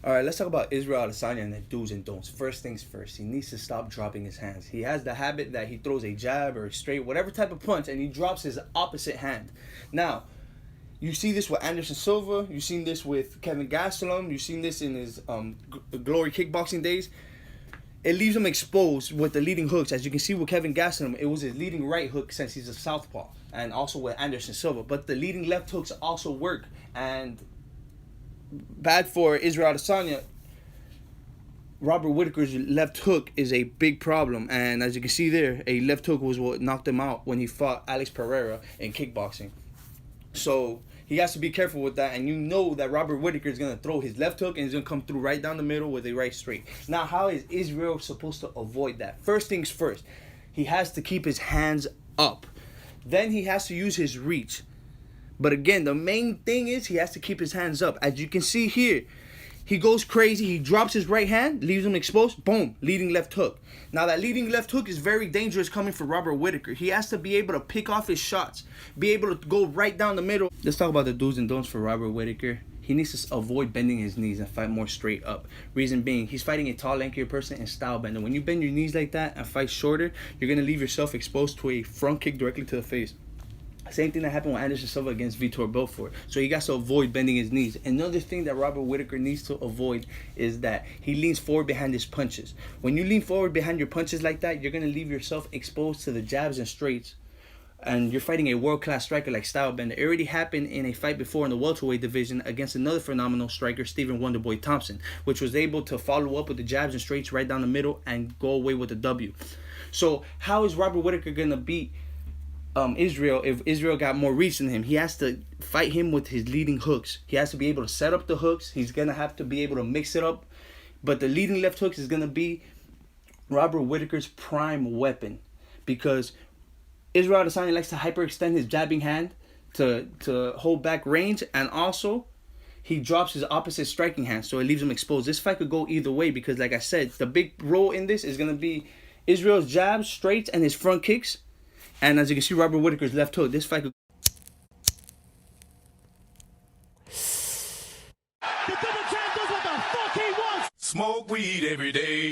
All right, let's talk about Israel Adesanya and the do's and don'ts. First things first, he needs to stop dropping his hands. He has the habit that he throws a jab or a straight, whatever type of punch, and he drops his opposite hand. Now, you see this with Anderson Silva. You've seen this with Kevin Gastelum. You've seen this in his glory kickboxing days. It leaves him exposed with the leading hooks. As you can see with Kevin Gastelum, it was his leading right hook since he's a southpaw, and also with Anderson Silva. But the leading left hooks also work, and bad for Israel Adesanya. Robert Whittaker's left hook is a big problem, and as you can see there, a left hook was what knocked him out when he fought Alex Pereira in kickboxing. So he has to be careful with that, and you know that Robert Whittaker is going to throw his left hook and he's going to come through right down the middle with a right straight. Now, how is Israel supposed to avoid that? First things first, he has to keep his hands up. Then he has to use his reach. But again, the main thing is he has to keep his hands up. As you can see here, he goes crazy. He drops his right hand, leaves him exposed. Boom, leading left hook. Now, that leading left hook is very dangerous coming from Robert Whittaker. He has to be able to pick off his shots, be able to go right down the middle. Let's talk about the do's and don'ts for Robert Whittaker. He needs to avoid bending his knees and fight more straight up. Reason being, he's fighting a tall, lankier person in style bender. When you bend your knees like that and fight shorter, you're going to leave yourself exposed to a front kick directly to the face. Same thing that happened with Anderson Silva against Vitor Belfort. So he got to avoid bending his knees. Another thing that Robert Whittaker needs to avoid is that he leans forward behind his punches. When you lean forward behind your punches like that, you're going to leave yourself exposed to the jabs and straights. And you're fighting a world-class striker like Stylebender. It already happened in a fight before in the welterweight division against another phenomenal striker, Stephen Wonderboy Thompson, which was able to follow up with the jabs and straights right down the middle and go away with a W. So how is Robert Whittaker going to beat Israel if Israel got more reach than him? He has to fight him with his leading hooks. He has to be able to set up the hooks. He's going to have to be able to mix it up. But the leading left hooks is going to be Robert Whittaker's prime weapon, because Israel Adesanya likes to hyperextend his jabbing hand to hold back range, and also he drops his opposite striking hand, so it leaves him exposed. This fight could go either way because, like I said, the big role in this is going to be Israel's jabs, straights, and his front kicks. And as you can see, Robert Whittaker's left hook. This fight could... The double champ does what the fuck he wants. Smoke weed every day.